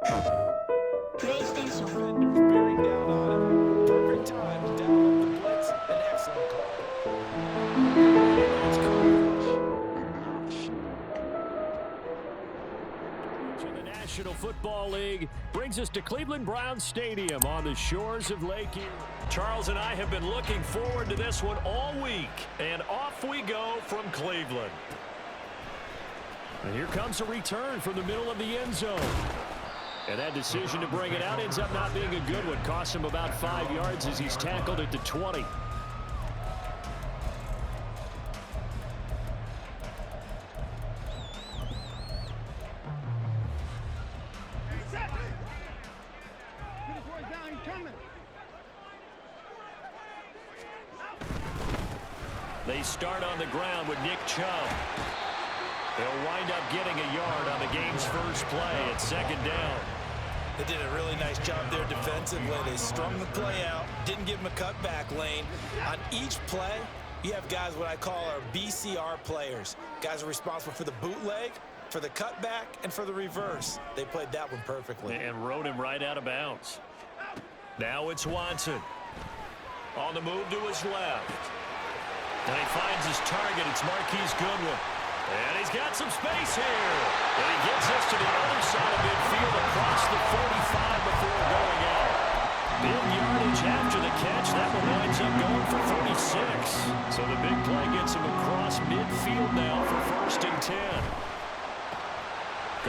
Bearing down on him. Perfect time to download the blitz. An excellent call. To the National Football League brings us to Cleveland Browns Stadium on the shores of Lake Erie. Charles and I have been looking forward to this one all week, and off we go from Cleveland. And here comes a return from the middle of the end zone. And that decision to bring it out ends up not being a good one. Costs him about 5 yards as he's tackled at the 20. They start on the ground with Nick Chubb. They'll wind up getting a yard on the game's first play at second down. They did a really nice job there defensively. They strung the play out, didn't give him a cutback lane. On each play, you have guys what I call our BCR players. Guys are responsible for the bootleg, for the cutback, and for the reverse. They played that one perfectly. And rode him right out of bounds. Now it's Watson. On the move to his left. And he finds his target. It's Marquise Goodwin. And he's got some space here. And he gets us to the other side of midfield across the 45 before going out. Big yardage after the catch. That one winds up going for 36. So the big play gets him across midfield now for 1st and 10.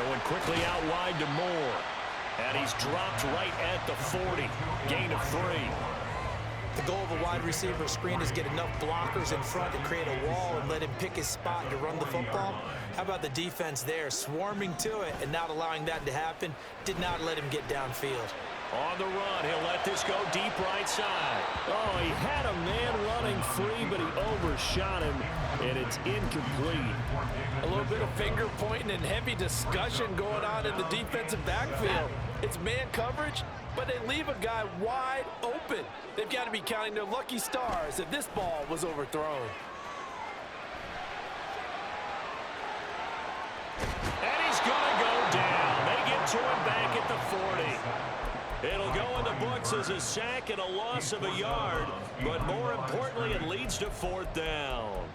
Going quickly out wide to Moore. And he's dropped right at the 40. Gain of 3. The goal of a wide receiver screen is get enough blockers in front to create a wall and let him pick his spot to run the football. How about the defense there, swarming to it and not allowing that to happen? Did not let him get downfield. On the run, he'll let this go deep right side. Oh, he had a man running free, but he overshot him, and it's incomplete. A little bit of finger pointing and heavy discussion going on in the defensive backfield. It's man coverage, but they leave a guy wide open. They've got to be counting their lucky stars that this ball was overthrown. And he's going to go down. They get to him back at the 40. It'll go in the books as a sack and a loss of a yard, but more importantly, it leads to 4th down.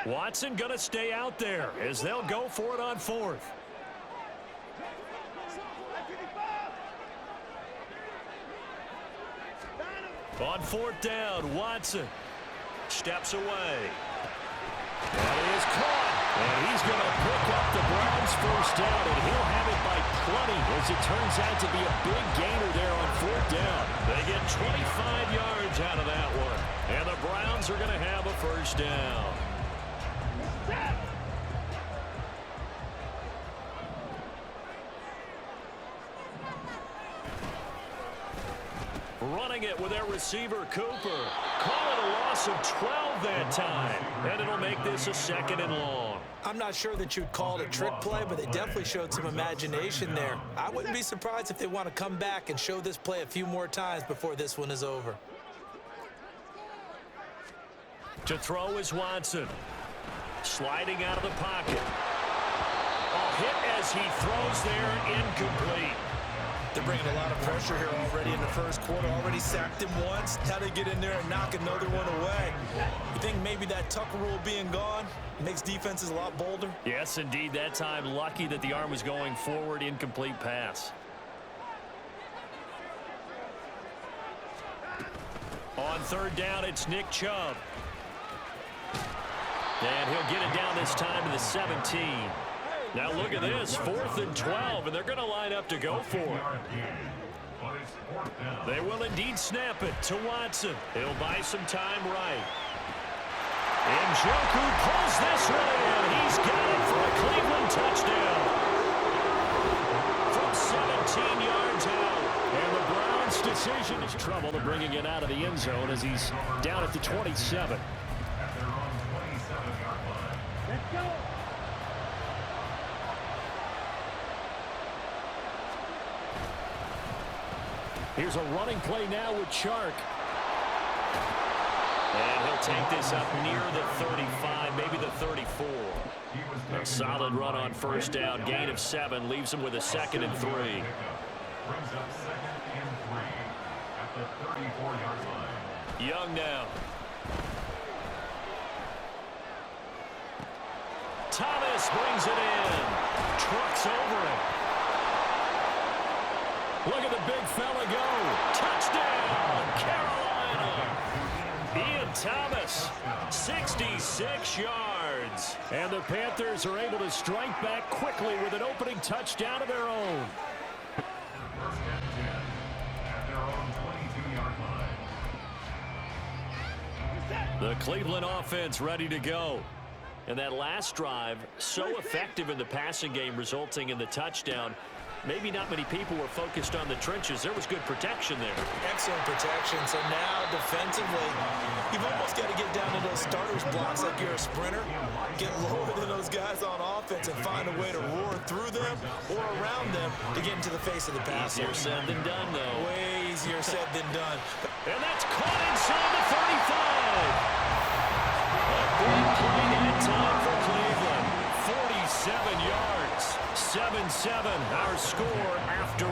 Watson going to stay out there as they'll go for it on 4th. On 4th down, Watson steps away. That is caught. And he's going to pick up the Browns' 1st down, and he'll have it by plenty as it turns out to be a big gainer there on 4th down. They get 25 yards out of that one. And the Browns are going to have a 1st down. Running it with their receiver, Cooper. Call it a loss of 12 that time. And it'll make this a 2nd and long. I'm not sure that you'd call it a trick play, but they definitely showed some imagination there. I wouldn't be surprised if they want to come back and show this play a few more times before this one is over. To throw is Watson. Sliding out of the pocket. A hit as he throws there, incomplete. They're bringing a lot of pressure here already in the 1st quarter. Already sacked him once. How they get in there and knock another one away. You think maybe that Tucker rule being gone makes defenses a lot bolder? Yes, indeed. That time, lucky that the arm was going forward. Incomplete pass. On 3rd down, it's Nick Chubb. And he'll get it down this time to the 17. Now look at this, 4th and 12, and they're going to line up to go for it. They will indeed snap it to Watson. He'll buy some time right. And Njoku pulls this one in. He's got it for a Cleveland touchdown. From 17 yards out. And the Browns' decision is trouble to bringing it out of the end zone as he's down at the 27. Let's go. Here's a running play now with Chark. to take this up near the 35, maybe the 34. A solid run on first down. Gain of 7 leaves him with a 2nd and 3. Brings up 2nd and 3 at the 34-yard line. Young now. Thomas brings it in. Trucks over him. Look at the big fella go. Touchdown, Carolina. Ian Thomas, 66 yards. And the Panthers are able to strike back quickly with an opening touchdown of their own. First and 10 at their own 22-yard line. The Cleveland offense ready to go. And that last drive, so effective in the passing game, resulting in the touchdown. Maybe not many people were focused on the trenches. There was good protection there. Excellent protection. So now defensively, you've almost got to get down to those starters blocks like you're a sprinter. Get lower than those guys on offense and find a way to roar through them or around them to get into the face of the passer. Easier said than done, though. Way easier said than done. And that's caught inside the 35. A big play that time for Cleveland. 47 yards. 7-7, our score after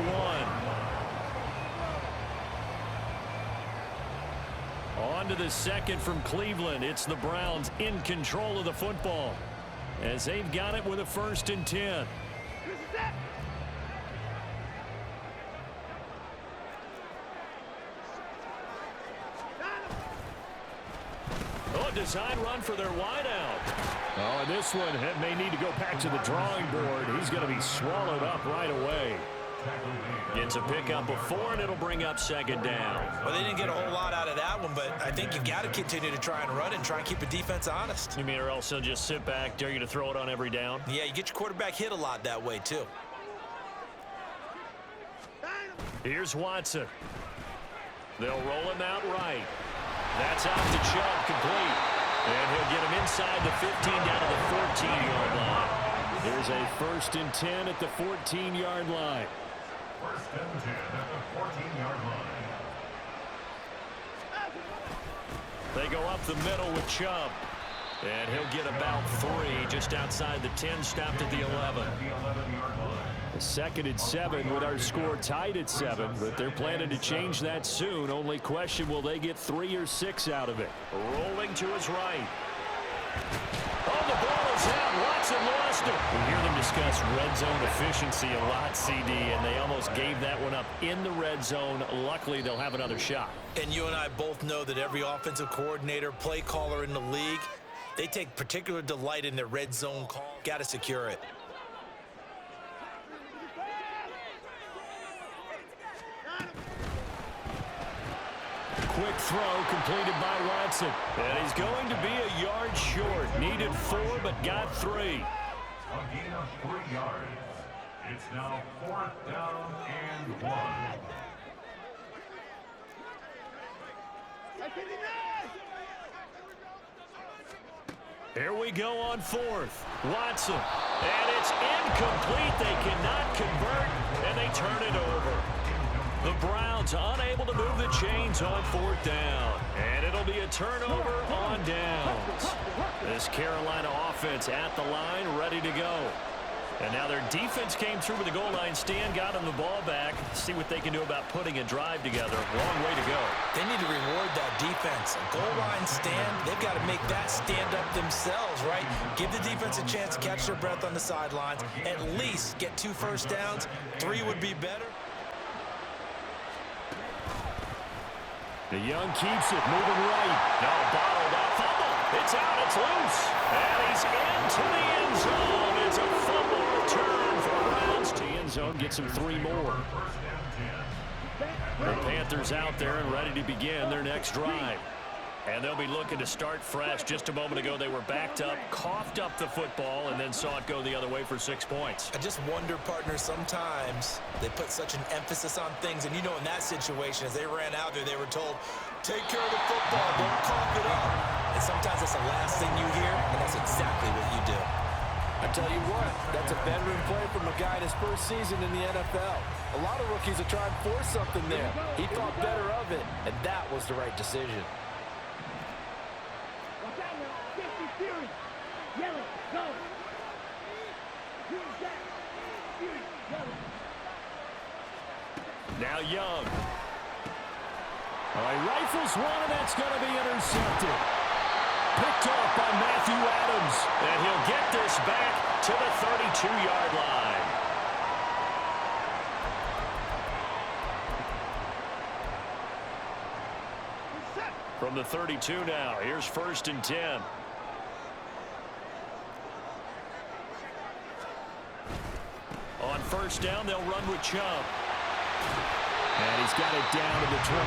1. On to the second from Cleveland. It's the Browns in control of the football as they've got it with a 1st and 10. Oh, a design run for their wideout. Oh, and this one may need to go back to the drawing board. He's going to be swallowed up right away. Gets a pickup of 4, and it'll bring up 2nd down. Well, they didn't get a whole lot out of that one, but I think you've got to continue to try and run and try and keep the defense honest. You mean, or else they'll just sit back, dare you to throw it on every down? Yeah, you get your quarterback hit a lot that way, too. Here's Watson. They'll roll him out right. That's out to Chubb, complete. And he'll get him inside the 15 down to the 14-yard line. There's a 1st and 10 at the 14-yard line. 1st and 10 at the 14-yard line. They go up the middle with Chubb. And he'll get about 3 just outside the 10, stopped at the 11. The 11-yard line. A 2nd and 7 with our score tied at 7, but they're planning to change that soon. Only question, will they get 3 or 6 out of it? Rolling to his right. Oh, the ball is out. Watson lost it. We hear them discuss red zone efficiency a lot, CD, and they almost gave that one up in the red zone. Luckily, they'll have another shot. And you and I both know that every offensive coordinator, play caller in the league, they take particular delight in their red zone call. Got to secure it. Quick throw completed by Watson. And he's going to be a yard short. Needed 4, but got 3. A gain of 3 yards. It's now 4th down and 1. Here we go on 4th. Watson. And it's incomplete. They cannot convert, and they turn it over. The Browns unable to move the chains on 4th down. And it'll be a turnover on downs. This Carolina offense at the line, ready to go. And now their defense came through with the goal line stand, got them the ball back. See what they can do about putting a drive together. Long way to go. They need to reward that defense. A goal line stand, they've got to make that stand up themselves, right? Give the defense a chance to catch their breath on the sidelines. At least get 2 first downs. 3 would be better. The Young keeps it, moving right. No, bottled up, fumble. It's out, it's loose. And he's into the end zone. It's a fumble return for Browns. To end zone, gets him 3 more. The Panthers out there and ready to begin their next drive. And they'll be looking to start fresh. Just a moment ago, they were backed up, coughed up the football, and then saw it go the other way for 6 points. I just wonder, partner, sometimes they put such an emphasis on things. And, you know, in that situation, as they ran out there, they were told, take care of the football, don't cough it up. And sometimes that's the last thing you hear, and that's exactly what you do. I tell you what, that's a veteran play from a guy in his first season in the NFL. A lot of rookies are trying to force something there. He thought better of it, and that was the right decision. Now Young. He rifles one, and that's going to be intercepted. Picked off by Matthew Adams, and he'll get this back to the 32-yard line. From the 32 now, here's 1st and 10. On 1st down, they'll run with Chubb. And he's got it down to the 28.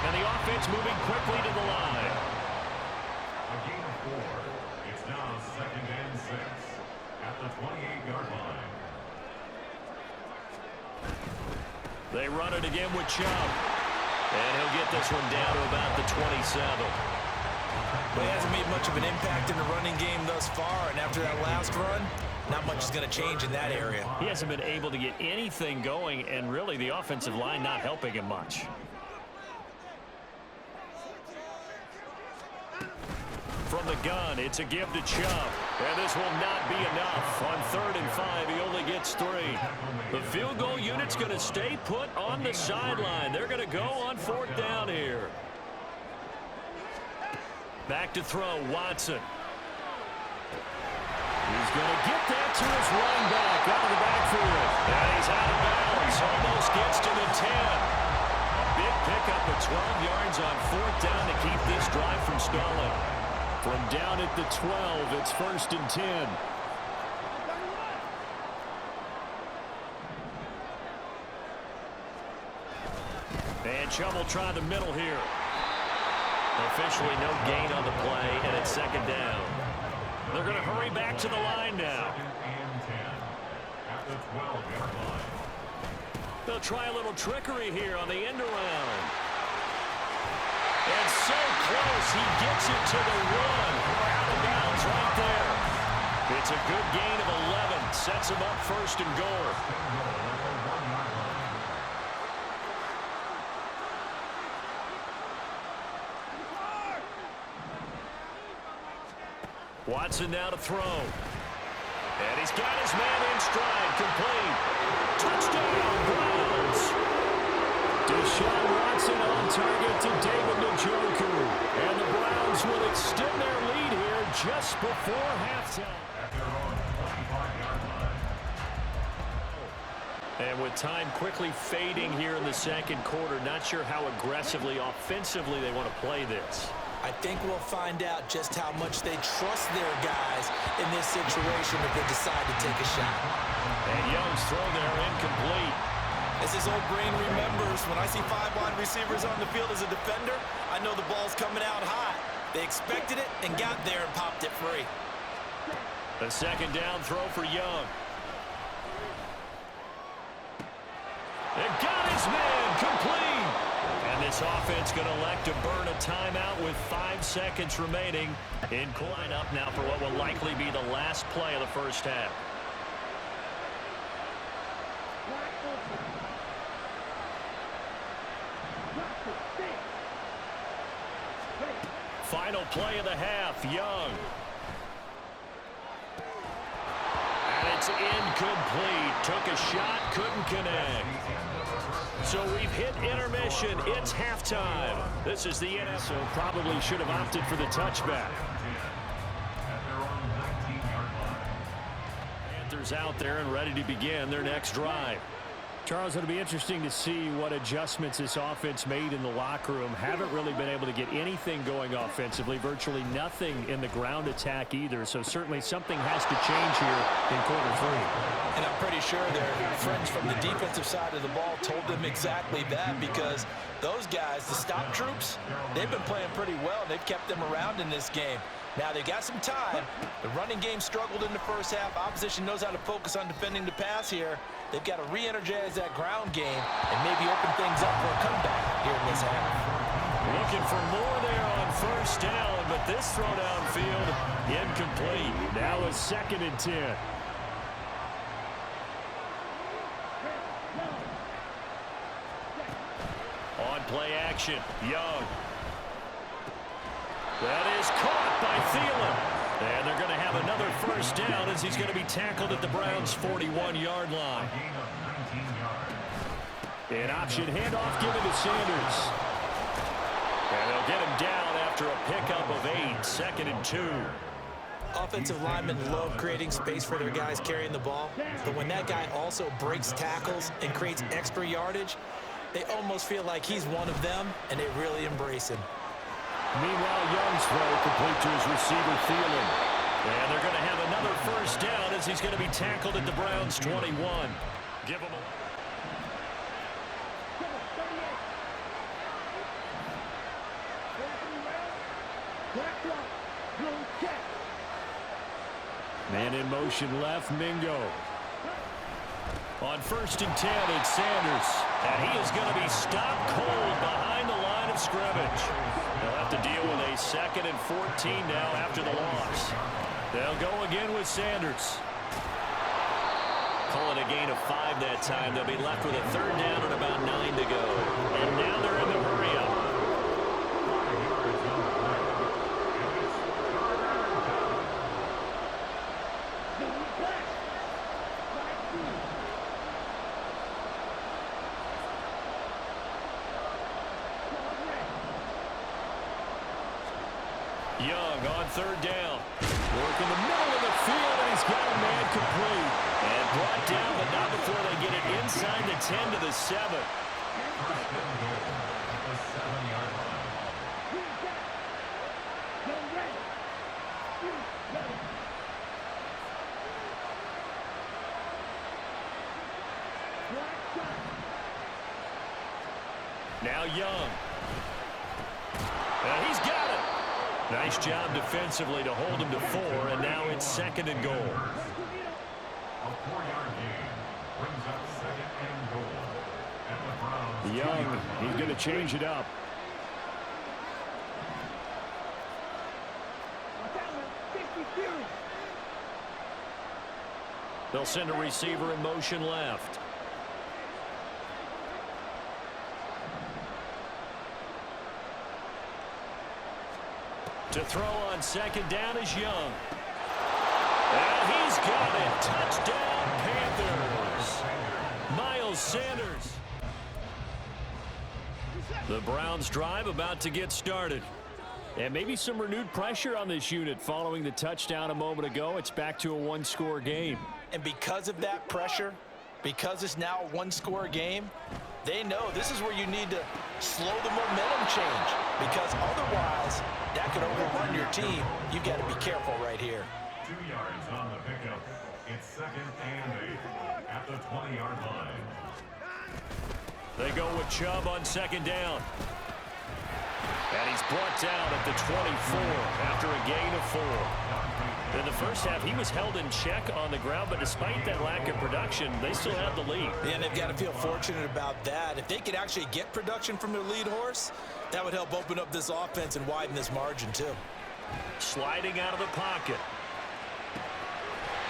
And the offense moving quickly to the line. A gain of 4. It's now 2nd and 6 at the 28-yard line. They run it again with Chubb. And he'll get this one down to about the 27. Well, he hasn't made much of an impact in the running game thus far, and after that last run, not much is going to change in that area. He hasn't been able to get anything going, and really the offensive line not helping him much. From the gun, it's a give to Chubb. And this will not be enough. On 3rd and 5, he only gets 3. The field goal unit's going to stay put on the sideline. They're going to go on 4th down here. Back to throw, Watson. He's going to get that to his running back out of the backfield. And he's out of bounds. Almost gets to the 10. A big pickup of 12 yards on 4th down to keep this drive from stalling. From down at the 12, it's 1st and 10. And Chubb will try the middle here. Officially no gain on the play, and it's 2nd down. They're going to hurry back to the line now. 2nd and 10 at the 12-yard line. They'll try a little trickery here on the end around. And so close, he gets it to the 1. Out of bounds right there. It's a good gain of 11. Sets him up 1st and goal. Watson now to throw. And he's got his man in stride, complete. Touchdown, Browns. Deshaun Watson on target to David Njoku. And the Browns will extend their lead here just before halftime. And with time quickly fading here in the 2nd quarter, not sure how aggressively, offensively they want to play this. I think we'll find out just how much they trust their guys in this situation if they decide to take a shot. And Young's throw there incomplete. As his old brain remembers, when I see 5 wide receivers on the field as a defender, I know the ball's coming out high. They expected it and got there and popped it free. A 2nd down throw for Young. And got his man complete. And this offense going to elect to burn a timeout with 5 seconds remaining. In line up now for what will likely be the last play of the 1st half. Final play of the half, Young. And it's incomplete. Took a shot, couldn't connect. So we've hit intermission. It's halftime. This is the NFL. So probably should have opted for the touchback. Panthers out there and ready to begin their next drive. Charles, it'll be interesting to see what adjustments this offense made in the locker room. Haven't really been able to get anything going offensively. Virtually nothing in the ground attack either. So certainly something has to change here in quarter 3. And I'm pretty sure their friends from the defensive side of the ball told them exactly that, because those guys, the stop troops, they've been playing pretty well. They've kept them around in this game. Now they've got some time. The running game struggled in the 1st half. Opposition knows how to focus on defending the pass here. They've got to re-energize that ground game and maybe open things up for a comeback here in this half. Looking for more there on 1st down, but this throw downfield incomplete. Now a 2nd and 10. On play action, Young. That is caught by Thielen. And they're going to have another first down as he's going to be tackled at the Browns' 41-yard line. An option handoff given to Sanders. And they'll get him down after a pickup of 8, 2nd and 2. Offensive linemen love creating space for their guys carrying the ball, but when that guy also breaks tackles and creates extra yardage, they almost feel like he's one of them, and they really embrace him. Meanwhile, Young's throw complete to his receiver, Thielen. And they're going to have another first down as he's going to be tackled at the Browns' 21. Give him a... Man in motion left, Mingo. On 1st and 10, it's Sanders. And he is going to be stopped cold behind the line of scrimmage. They'll have to deal with a 2nd and 14 now after the loss. They'll go again with Sanders. Call it a gain of 5 that time. They'll be left with a 3rd down and about 9 to go. And now they're in the hurry-up. Young on 3rd down. Work in the middle of the field, and he's got a man complete. And brought down, but not before they get it inside the 10 to the 7. Now Young. And he's got it. Nice job defensively to hold him to 4, and now it's 2nd and goal. A 4-yard gain brings up 2nd and goal. At the Browns. Young, he's going to change it up. They'll send a receiver in motion left. To throw on 2nd down is Young. And he's got it. Touchdown, Panthers. Miles Sanders. The Browns drive about to get started. And maybe some renewed pressure on this unit following the touchdown a moment ago. It's back to a 1-score game. And because of that pressure, because it's now a 1-score game, they know this is where you need to slow the momentum change, because otherwise that could overrun your team. You've got to be careful right here. 2 yards on the pickup. It's 2nd and 8 at the 20-yard line. They go with Chubb on 2nd down. And he's brought down at the 24 after a gain of 4. In the first half, he was held in check on the ground, but despite that lack of production, they still have the lead. Yeah, and they've got to feel fortunate about that. If they could actually get production from their lead horse, that would help open up this offense and widen this margin, too. Sliding out of the pocket.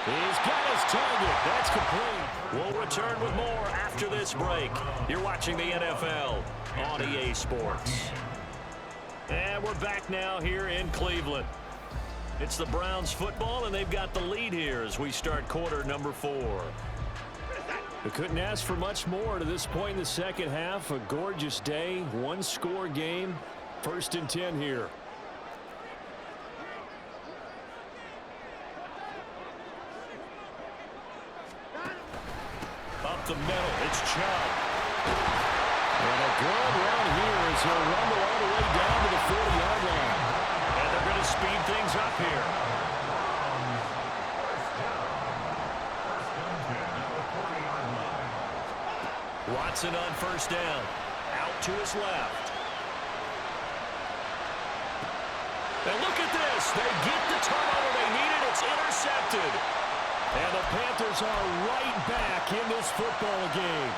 He's got his target. That's complete. We'll return with more after this break. You're watching the NFL on EA Sports. And we're back now here in Cleveland. It's the Browns football, and they've got the lead here as we start quarter number 4. We couldn't ask for much more to this point in the second half. A gorgeous day, 1-score game, 1st and 10 here. Up the middle, it's Chubb. And a good run here as he'll rumble all the way down to the 40-yard line. And they're going to speed things up here. Watson on 1st down. Out to his left. And look at this. They get the turnover they needed. It's intercepted. And the Panthers are right back in this football game.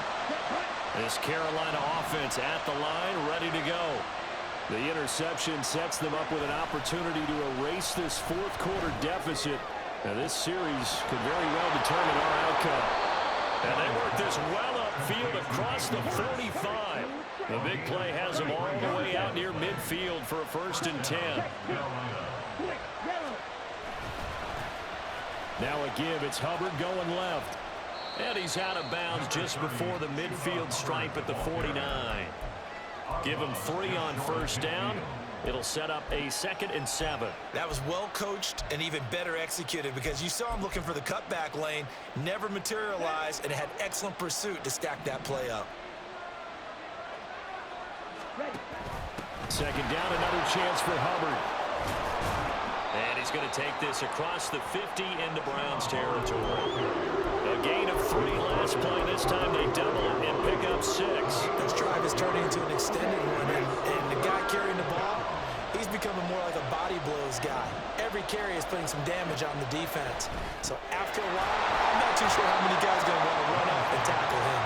This Carolina offense at the line, ready to go. The interception sets them up with an opportunity to erase this 4th quarter deficit. And this series could very well determine our outcome. And they work this well upfield across the 45. The big play has him all the way out near midfield for a 1st and 10. Now a give. It's Hubbard going left. And he's out of bounds just before the midfield stripe at the 49. Give him 3 on 1st down. It'll set up a 2nd and 7. That was well coached and even better executed because you saw him looking for the cutback lane, never materialized, and had excellent pursuit to stack that play up. 2nd down, another chance for Hubbard. And he's going to take this across the 50 into Browns territory. A gain of 3 last play. This time they double it and pick up 6. This drive is turning into an extended one, and the guy carrying the ball, he's becoming more like a body blows guy. Every carry is putting some damage on the defense. So after a while, I'm not too sure how many guys are going to want to run up and tackle him.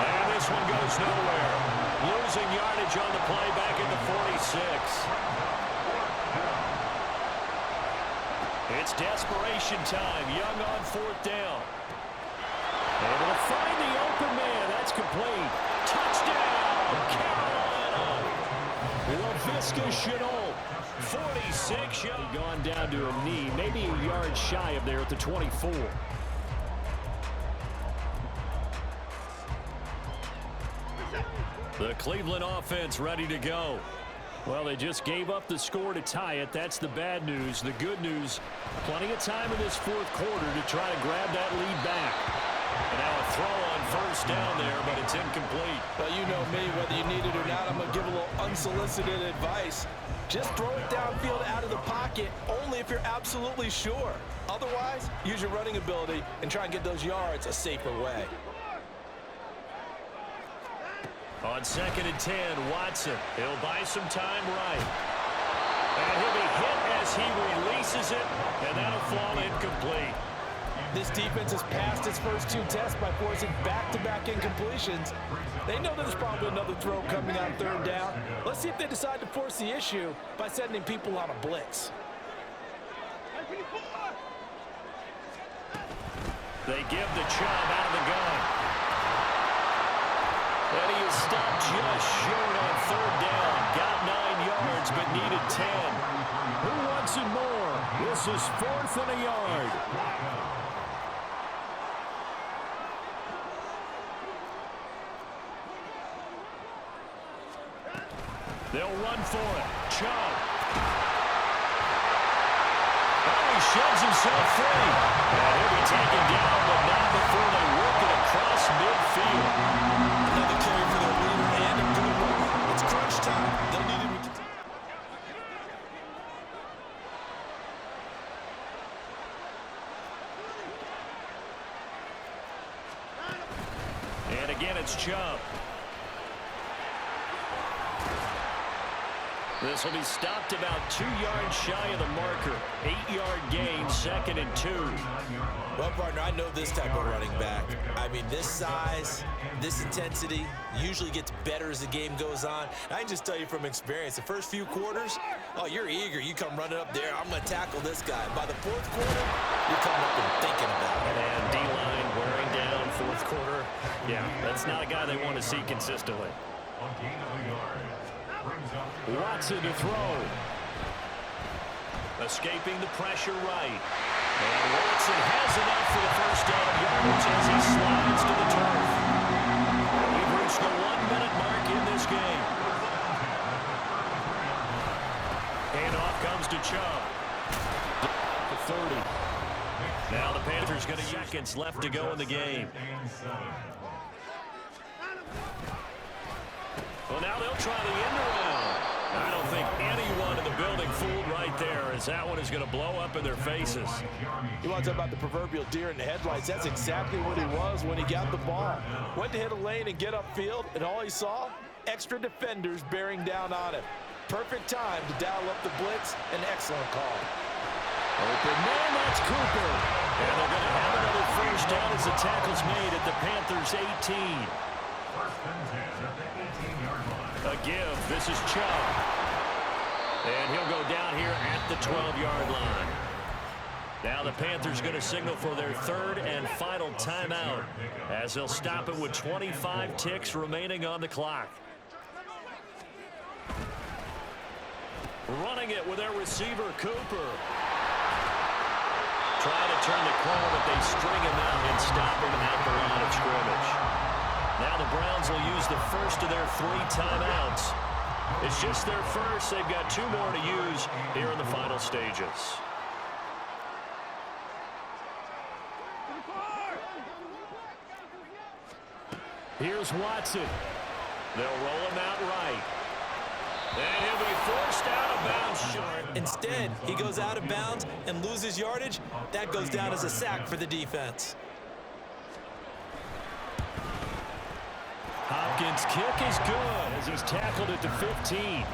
And this one goes nowhere. Losing yardage on the play back at the 46. It's desperation time. Young on 4th down. Able to find the open man. That's complete. Touchdown, Carolina. LaVisca Chenault, 46. Gone down to a knee, maybe a yard shy of there at the 24. The Cleveland offense ready to go. Well, they just gave up the score to tie it. That's the bad news. The good news, plenty of time in this 4th quarter to try to grab that lead back. And now a throw on 1st down there, but it's incomplete. Well, you know me, whether you need it or not, I'm going to give a little unsolicited advice. Just throw it downfield out of the pocket, only if you're absolutely sure. Otherwise, use your running ability and try and get those yards a safer way. On 2nd and 10, Watson. He'll buy some time right. And he'll be hit as he releases it, and that'll fall incomplete. This defense has passed its first 2 tests by forcing back-to-back incompletions. They know there's probably another throw coming on 3rd down. Let's see if they decide to force the issue by sending people on a blitz. They give the Chubb out of the gun. And he is stopped just short on 3rd down. Got 9 yards, but needed 10. Who wants it more? This is 4th and a yard. They'll run for it. Chubb. Oh, he sheds himself free. And he'll be taken down, but not before they work it across midfield. Another carry for their leader and a good one. It's crunch time. They'll need him to and again, it's Chubb. This will be stopped about 2 yards shy of the marker. 8-yard gain, 2nd and 2. Well, partner, I know this type of running back. I mean, this size, this intensity usually gets better as the game goes on. I can just tell you from experience, the first few quarters, oh, you're eager. You come running up there, I'm going to tackle this guy. By the 4th quarter, you're coming up and thinking about it. And D-line wearing down 4th quarter. Yeah, that's not a guy they want to see consistently. Watson to throw. Escaping the pressure right. And Watson has enough for the 1st down yards as he slides to the turf. We've reached the 1-minute mark in this game. Handoff comes to Chubb. The 30. Now the Panthers going to use seconds left to go in the game. Well, now they'll try the end around. I don't think anyone in the building fooled right there, as that one is going to blow up in their faces. You want to talk about the proverbial deer in the headlights? That's exactly what he was when he got the ball. Went to hit a lane and get upfield, and all he saw, extra defenders bearing down on him. Perfect time to dial up the blitz. An excellent call. Open man, that's Cooper. And they're going to have another 1st down as the tackle's made at the Panthers' 18. A give. This is Chubb. And he'll go down here at the 12-yard line. Now the Panthers going to signal for their 3rd and final timeout as they'll stop it with 25 ticks remaining on the clock. Running it with their receiver, Cooper. Trying to turn the corner, but they string him out and stop him at the line of scrimmage. Now the Browns will use the first of their 3 timeouts. It's just their first. They've got 2 more to use here in the final stages. Here's Watson. They'll roll him out right. And he'll be forced out of bounds short. Instead, he goes out of bounds and loses yardage. That goes down as a sack for the defense. Hopkins' kick is good as he's tackled at the 15.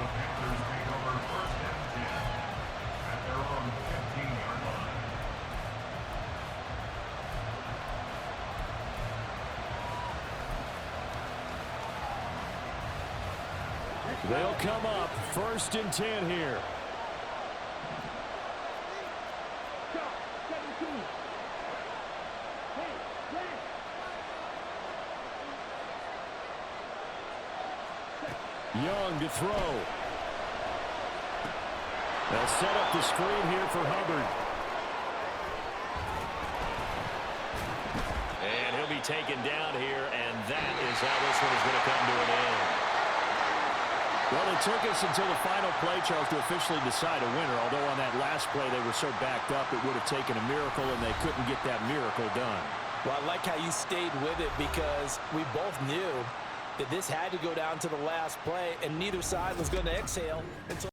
They'll come up 1st and 10 here. Young to throw. They'll set up the screen here for Hubbard. And he'll be taken down here, and that is how this one is going to come to an end. Well, it took us until the final play, Charles, to officially decide a winner, although on that last play they were so backed up it would have taken a miracle, and they couldn't get that miracle done. Well, I like how you stayed with it because we both knew that this had to go down to the last play, and neither side was going to exhale until